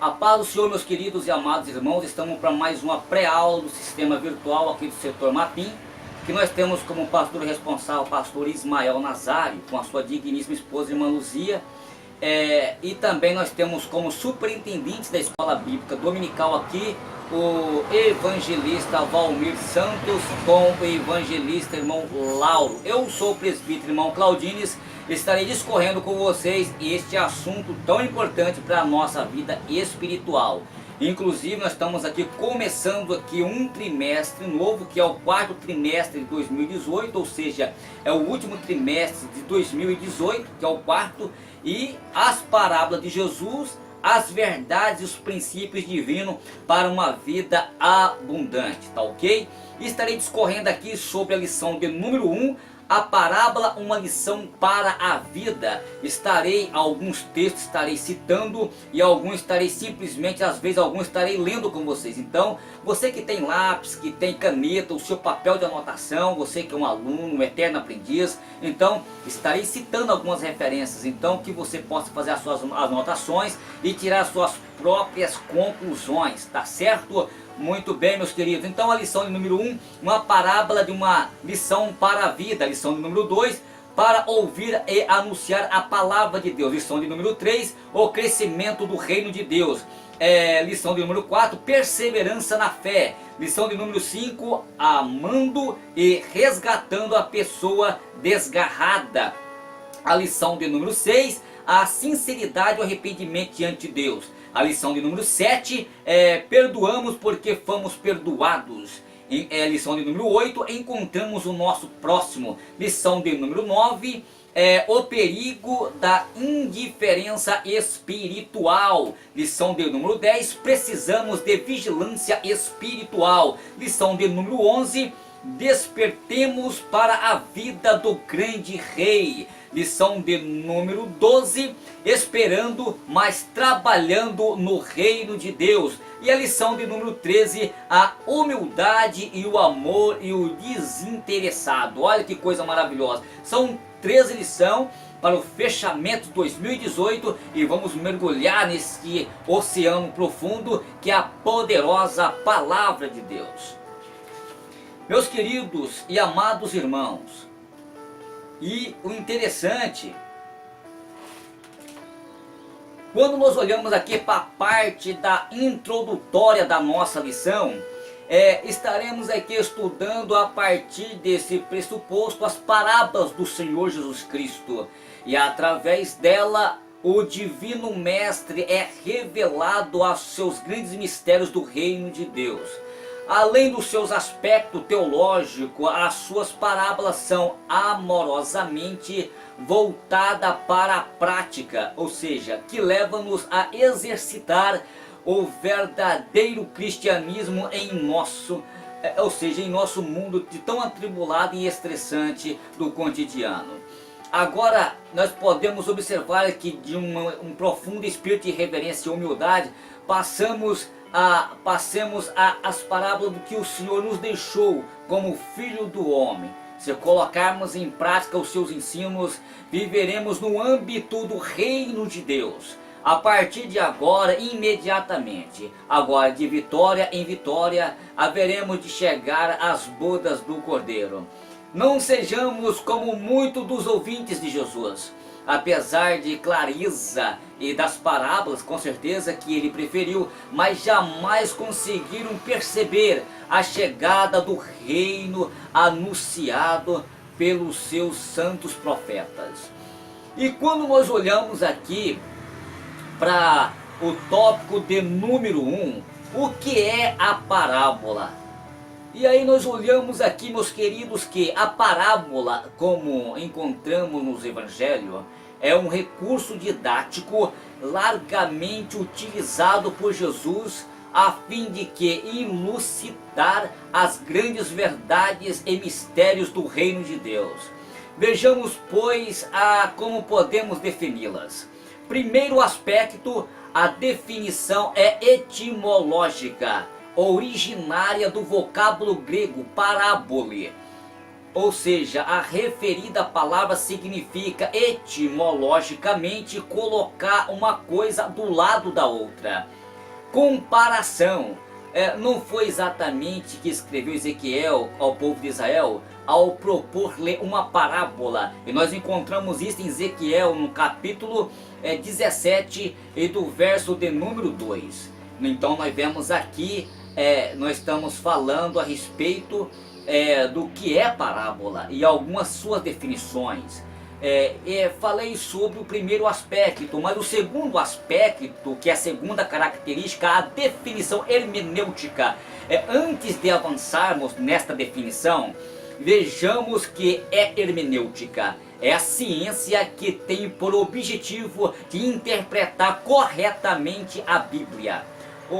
A paz do Senhor, meus queridos e amados irmãos, estamos para mais uma pré-aula do sistema virtual aqui do setor Mapim, que nós temos como pastor responsável o pastor Ismael Nazário, com a sua digníssima esposa irmã Luzia, e também nós temos como superintendente da escola bíblica dominical aqui, o evangelista Valmir Santos com o evangelista irmão Lauro. Eu sou o presbítero irmão Claudines. Estarei discorrendo com vocês este assunto tão importante para a nossa vida espiritual. Inclusive nós estamos aqui começando aqui um trimestre novo, que é o quarto trimestre de 2018, ou seja, é o último trimestre de 2018, que é o quarto, e as parábolas de Jesus, as verdades e os princípios divinos para uma vida abundante, tá ok? Estarei discorrendo aqui sobre a lição de número 1, a parábola, uma lição para a vida. Alguns textos estarei citando e alguns estarei simplesmente, às vezes alguns estarei lendo com vocês. Então, você que tem lápis, que tem caneta, o seu papel de anotação, você que é um aluno, um eterno aprendiz, então estarei citando algumas referências, então que você possa fazer as suas anotações e tirar as suas próprias conclusões, tá certo? Muito bem, meus queridos. Então a lição de número 1, uma parábola de uma lição para a vida. A lição de número 2, para ouvir e anunciar a palavra de Deus. Lição de número 3, o crescimento do reino de Deus. Lição de número 4, perseverança na fé. Lição de número 5, amando e resgatando a pessoa desgarrada. A lição de número 6, a sinceridade e o arrependimento diante de Deus. A lição de número 7, perdoamos porque fomos perdoados. Lição de número 8, encontramos o nosso próximo. Lição de número 9, o perigo da indiferença espiritual. Lição de número 10, precisamos de vigilância espiritual. Lição de número 11, despertemos para a vida do grande rei. Lição de número 12, esperando, mas trabalhando no reino de Deus. E a lição de número 13, a humildade e o amor e o desinteressado. Olha que coisa maravilhosa. São 13 lições para o fechamento de 2018 e vamos mergulhar nesse oceano profundo que é a poderosa palavra de Deus. Meus queridos e amados irmãos, e o interessante, quando nós olhamos aqui para a parte da introdutória da nossa lição, estaremos aqui estudando a partir desse pressuposto as parábolas do Senhor Jesus Cristo. E através dela o Divino Mestre é revelado aos seus grandes mistérios do reino de Deus. Além dos seus aspectos teológicos, as suas parábolas são amorosamente voltadas para a prática, ou seja, que leva-nos a exercitar o verdadeiro cristianismo em nosso mundo de tão atribulado e estressante do cotidiano. Agora, nós podemos observar que de um profundo espírito de reverência e humildade, passemos as parábolas do que o Senhor nos deixou como Filho do Homem. Se colocarmos em prática os seus ensinos, viveremos no âmbito do reino de Deus. A partir de agora, imediatamente, agora de vitória em vitória, haveremos de chegar às bodas do Cordeiro. Não sejamos como muitos dos ouvintes de Jesus. Apesar de clareza e das parábolas, com certeza que ele preferiu, mas jamais conseguiram perceber a chegada do reino anunciado pelos seus santos profetas. E quando nós olhamos aqui para o tópico de número 1, o que é a parábola? E aí nós olhamos aqui, meus queridos, que a parábola, como encontramos nos evangelhos, é um recurso didático largamente utilizado por Jesus a fim de que elucidar as grandes verdades e mistérios do reino de Deus. Vejamos, pois, como podemos defini-las. Primeiro aspecto, a definição é etimológica, originária do vocábulo grego parábole. Ou seja, a referida palavra significa etimologicamente colocar uma coisa do lado da outra. comparação. Não foi exatamente que escreveu Ezequiel ao povo de Israel ao propor-lhe uma parábola. E nós encontramos isso em Ezequiel no capítulo 17 e do verso de número 2. Então nós vemos aqui, nós estamos falando a respeito do que é parábola e algumas suas definições. Falei sobre o primeiro aspecto, mas o segundo aspecto, que é a segunda característica, a definição hermenêutica. Antes de avançarmos nesta definição, vejamos que hermenêutica é a ciência que tem por objetivo de interpretar corretamente a Bíblia.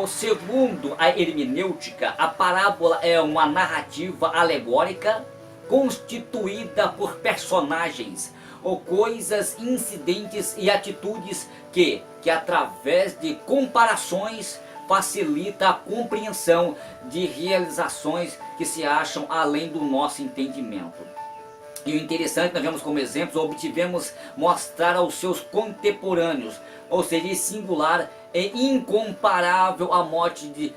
Segundo a hermenêutica, a parábola é uma narrativa alegórica constituída por personagens ou coisas, incidentes e atitudes que através de comparações facilita a compreensão de realizações que se acham além do nosso entendimento. E o interessante, nós vemos como exemplos, obtivemos mostrar aos seus contemporâneos, ou seja, singular e incomparável a morte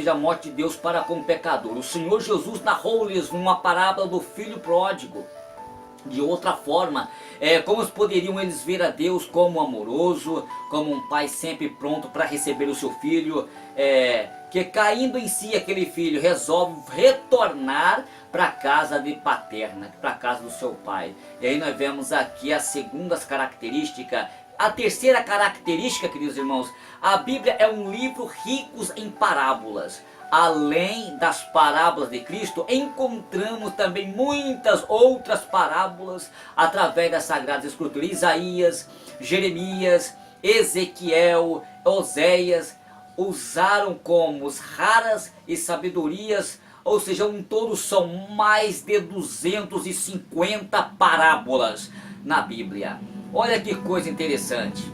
a morte de Deus para com o pecador. O Senhor Jesus narrou-lhes uma parábola do filho pródigo. De outra forma, como poderiam eles ver a Deus como amoroso, como um pai sempre pronto para receber o seu filho, que caindo em si aquele filho resolve retornar para a casa de paterna, para a casa do seu pai. E aí nós vemos aqui as segundas características. A terceira característica, queridos irmãos, a Bíblia é um livro rico em parábolas. Além das parábolas de Cristo, encontramos também muitas outras parábolas através das Sagradas Escrituras. Isaías, Jeremias, Ezequiel, Oséias usaram como raras e sabedorias, ou seja, um todo são mais de 250 parábolas na Bíblia. Olha que coisa interessante.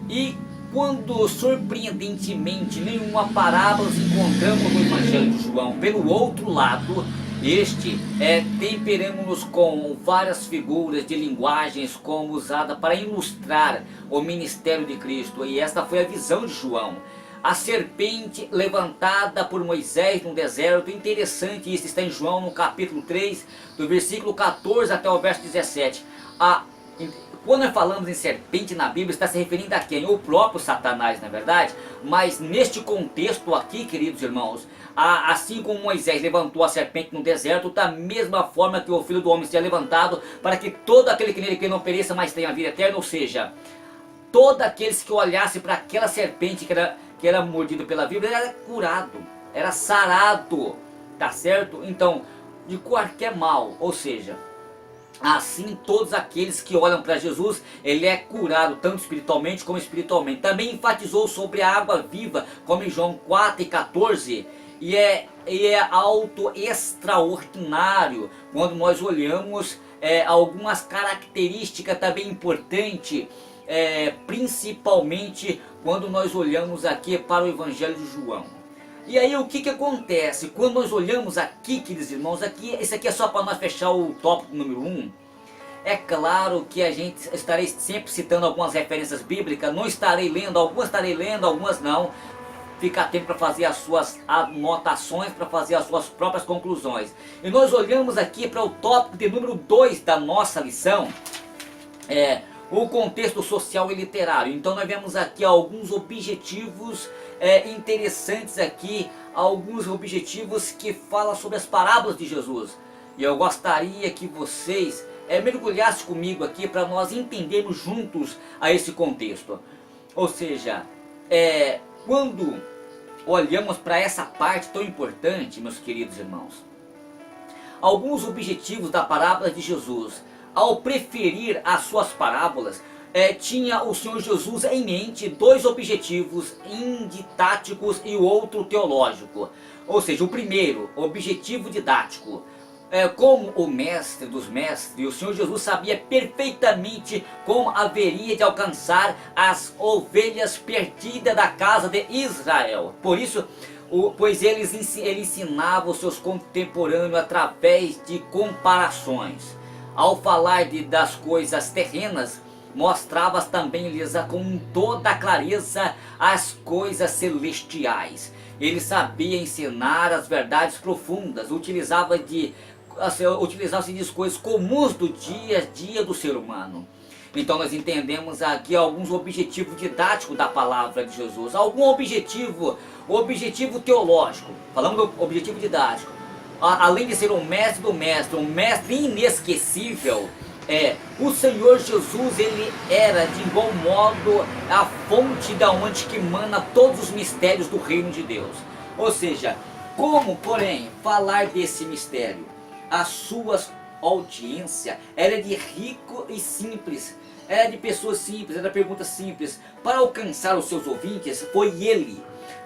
E quando surpreendentemente nenhuma parábola encontramos no Evangelho de João, pelo outro lado, temperamos-nos com várias figuras de linguagens como usada para ilustrar o ministério de Cristo. E esta foi a visão de João. A serpente levantada por Moisés no deserto, interessante, isso está em João no capítulo 3, do versículo 14 até o verso 17. Quando nós falamos em serpente na Bíblia, está se referindo a quem? O próprio Satanás, na verdade. Mas neste contexto aqui, queridos irmãos, assim como Moisés levantou a serpente no deserto, da mesma forma que o Filho do Homem seja levantado, para que todo aquele que nele crê não pereça, mas tenha a vida eterna. Ou seja, todos aqueles que olhassem para aquela serpente que era mordida pela víbora, era curado, era sarado, tá certo? Então, de qualquer mal, ou seja, assim todos aqueles que olham para Jesus, ele é curado tanto espiritualmente como espiritualmente. Também enfatizou sobre a água viva, como em João 4 e 14, e é algo extraordinário quando nós olhamos algumas características também importantes, principalmente quando nós olhamos aqui para o Evangelho de João. E aí o que acontece? Quando nós olhamos aqui, queridos irmãos, esse aqui é só para nós fechar o tópico número 1. É claro que a gente estarei sempre citando algumas referências bíblicas, não estarei lendo, algumas não. Fica atento para fazer as suas anotações, para fazer as suas próprias conclusões. E nós olhamos aqui para o tópico de número 2 da nossa lição, o contexto social e literário. Então nós vemos aqui alguns objetivos interessantes aqui, alguns objetivos que falam sobre as parábolas de Jesus. E eu gostaria que vocês mergulhassem comigo aqui para nós entendermos juntos a esse contexto. Ou seja, quando olhamos para essa parte tão importante, meus queridos irmãos, alguns objetivos da parábola de Jesus. Ao preferir as suas parábolas, tinha o Senhor Jesus em mente dois objetivos, um didáticos e o outro teológico. Ou seja, o primeiro, objetivo didático. Como o mestre dos mestres, o Senhor Jesus sabia perfeitamente como haveria de alcançar as ovelhas perdidas da casa de Israel. Por isso, pois ele ensinava os seus contemporâneos através de comparações. Ao falar das coisas terrenas, mostrava também-lhes com toda a clareza as coisas celestiais. Ele sabia ensinar as verdades profundas, utilizava-se de coisas comuns do dia a dia do ser humano. Então nós entendemos aqui alguns objetivos didáticos da palavra de Jesus, algum objetivo teológico, falando do objetivo didático. Além de ser um mestre do mestre, um mestre inesquecível, o Senhor Jesus, ele era de igual modo a fonte da onde que emana todos os mistérios do reino de Deus. Ou seja, como, porém, falar desse mistério? A sua audiência era de rico e simples, era de pessoas simples, era pergunta simples. Para alcançar os seus ouvintes, foi ele,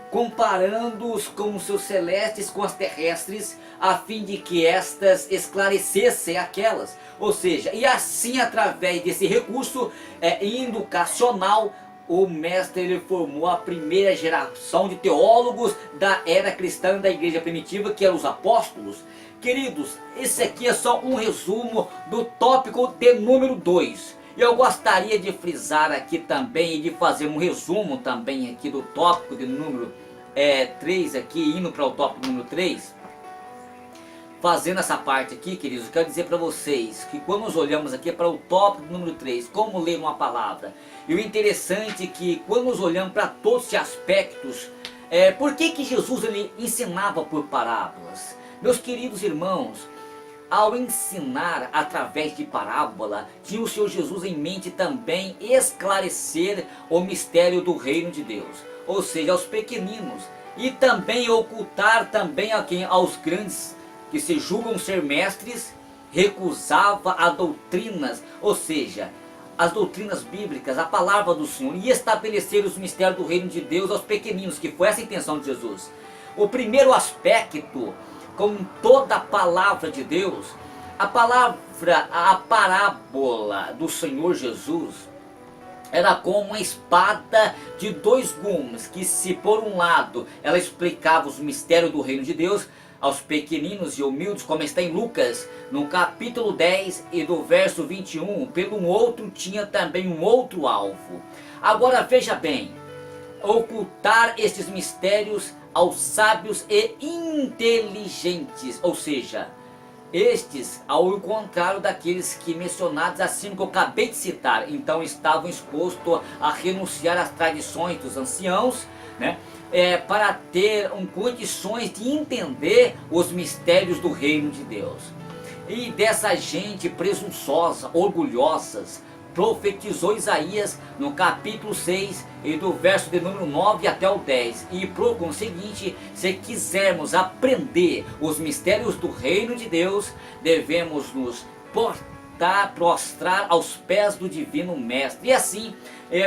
comparando-os com os seus celestes com as terrestres, a fim de que estas esclarecessem aquelas. Ou seja, e assim através desse recurso educacional, o mestre ele formou a primeira geração de teólogos da era cristã da igreja primitiva, que eram os apóstolos. Queridos, esse aqui é só um resumo do tópico de número 2. Eu gostaria de frisar aqui também e de fazer um resumo também aqui do tópico de número 3 aqui, indo para o tópico número 3. Fazendo essa parte aqui, queridos, eu quero dizer para vocês que quando nós olhamos aqui para o tópico número 3, como ler uma palavra, e o interessante é que quando nós olhamos para todos esses aspectos, por que Jesus ele ensinava por parábolas? Meus queridos irmãos, ao ensinar através de parábola, tinha o Senhor Jesus em mente também esclarecer o mistério do reino de Deus, ou seja, aos pequeninos, e também ocultar também aos grandes que se julgam ser mestres, recusava a doutrinas, ou seja, as doutrinas bíblicas, a palavra do Senhor, e estabelecer os mistérios do reino de Deus aos pequeninos, que foi essa a intenção de Jesus. O primeiro aspecto, com toda a palavra de Deus, a parábola do Senhor Jesus era como uma espada de 2 gumes, que se por um lado ela explicava os mistérios do reino de Deus aos pequeninos e humildes, como está em Lucas, no capítulo 10 e do verso 21, pelo outro tinha também um outro alvo. Agora veja bem, ocultar estes mistérios aos sábios e inteligentes, ou seja, estes ao contrário daqueles que mencionados acima que eu acabei de citar, então estavam expostos a renunciar às tradições dos anciãos, né, para ter condições de entender os mistérios do reino de Deus. E dessa gente presunçosa, orgulhosas, profetizou Isaías no capítulo 6 e do verso de número 9 até o 10. E por conseguinte, se quisermos aprender os mistérios do reino de Deus, devemos nos prostrar aos pés do divino mestre, e assim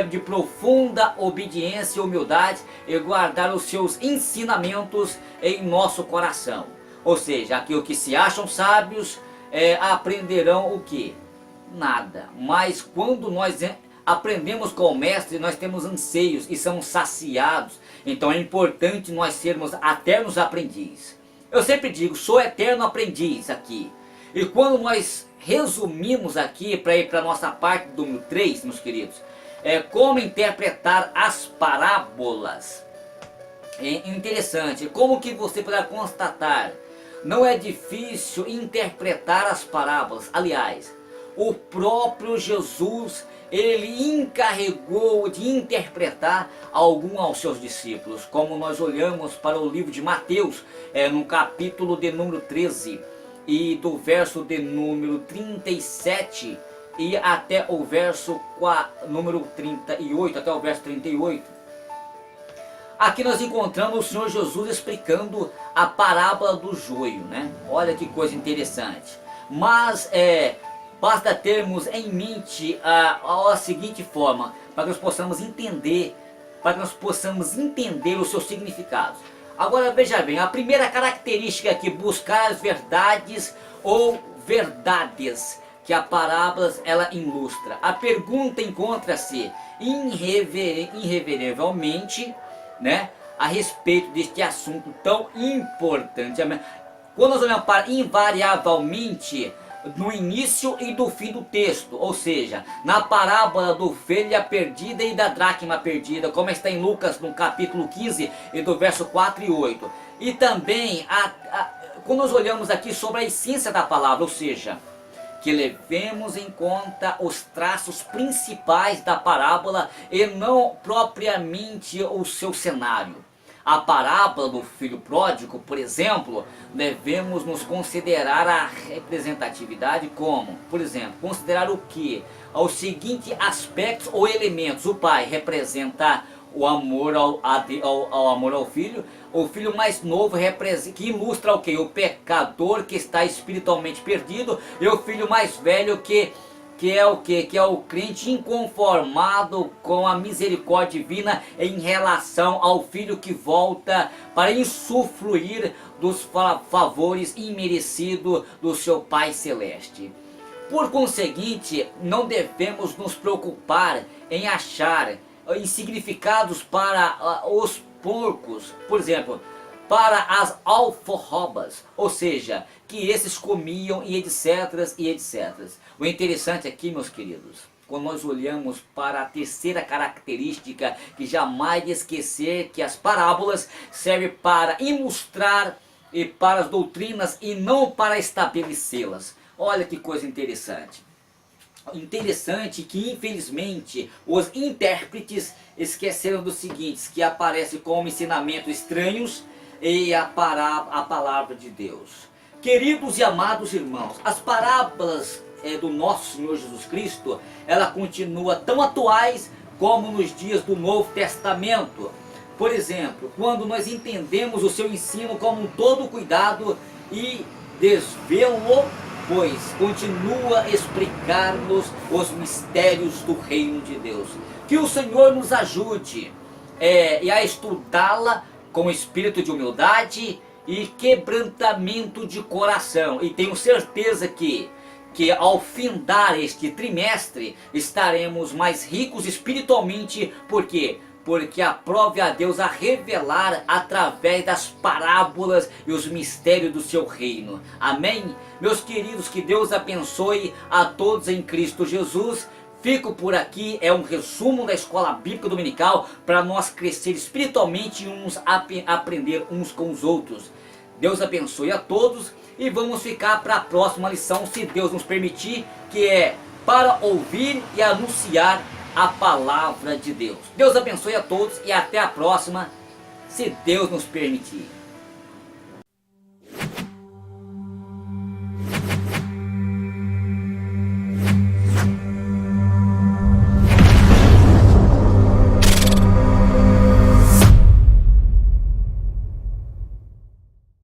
de profunda obediência e humildade, e guardar os seus ensinamentos em nosso coração. Ou seja, aqueles que se acham sábios aprenderão o que? Nada. Mas quando nós aprendemos com o mestre, nós temos anseios e somos saciados. Então é importante nós sermos eternos aprendizes. Eu sempre digo, sou eterno aprendiz aqui. E quando nós resumimos aqui, para ir para a nossa parte do número 3, meus queridos, como interpretar as parábolas. É interessante, como que você poderá constatar, não é difícil interpretar as parábolas. Aliás, o próprio Jesus, ele encarregou de interpretar algum aos seus discípulos, como nós olhamos para o livro de Mateus, no capítulo de número 13, e do verso de número 37 e até o verso número 38, até o verso 38. Aqui nós encontramos o Senhor Jesus explicando a parábola do joio, né? Olha que coisa interessante. Mas basta termos em mente a seguinte forma, para que nós possamos entender, os seus significados. Agora veja bem, a primeira característica aqui, buscar as verdades ou verdades que a parábola ela ilustra. A pergunta encontra-se irreverevelmente, né, a respeito deste assunto tão importante. Quando nós olhamos para invariavelmente, no início e do fim do texto, ou seja, na parábola do ovelha perdida e da dracma perdida, como está em Lucas no capítulo 15 e do verso 4 e 8. E também, quando nós olhamos aqui sobre a essência da palavra, ou seja, que levemos em conta os traços principais da parábola e não propriamente o seu cenário. A parábola do filho pródigo, por exemplo, devemos nos considerar a representatividade como, por exemplo, considerar o que? Os seguintes aspectos ou elementos. O pai representa o amor ao amor ao filho. O filho mais novo que ilustra o que? O pecador que está espiritualmente perdido. E o filho mais velho que é o que? Que é o crente inconformado com a misericórdia divina em relação ao filho que volta para usufruir dos favores imerecidos do seu Pai Celeste. Por conseguinte, não devemos nos preocupar em achar significados para os porcos, por exemplo, para as alforrobas, ou seja, que esses comiam e etc, e etc. O interessante aqui, meus queridos, quando nós olhamos para a terceira característica, que jamais esquecer que as parábolas servem para ilustrar e para as doutrinas e não para estabelecê-las. Olha que coisa interessante. Interessante que infelizmente os intérpretes esqueceram do seguinte, que aparece como ensinamentos estranhos e a palavra de Deus. Queridos e amados irmãos, as parábolas do nosso Senhor Jesus Cristo, ela continua tão atuais como nos dias do Novo Testamento. Por exemplo, quando nós entendemos o seu ensino como um todo cuidado e desvelo, pois continua a explicar-nos os mistérios do reino de Deus. Que o Senhor nos ajude a estudá-la com espírito de humildade e quebrantamento de coração. E tenho certeza que ao findar este trimestre estaremos mais ricos espiritualmente. Por quê? Porque aprove a Deus a revelar através das parábolas e os mistérios do seu reino. Amém? Meus queridos, que Deus abençoe a todos em Cristo Jesus. Fico por aqui, é um resumo da Escola Bíblica Dominical para nós crescer espiritualmente e aprender uns com os outros. Deus abençoe a todos e vamos ficar para a próxima lição, se Deus nos permitir, que é para ouvir e anunciar a palavra de Deus. Deus abençoe a todos e até a próxima, se Deus nos permitir.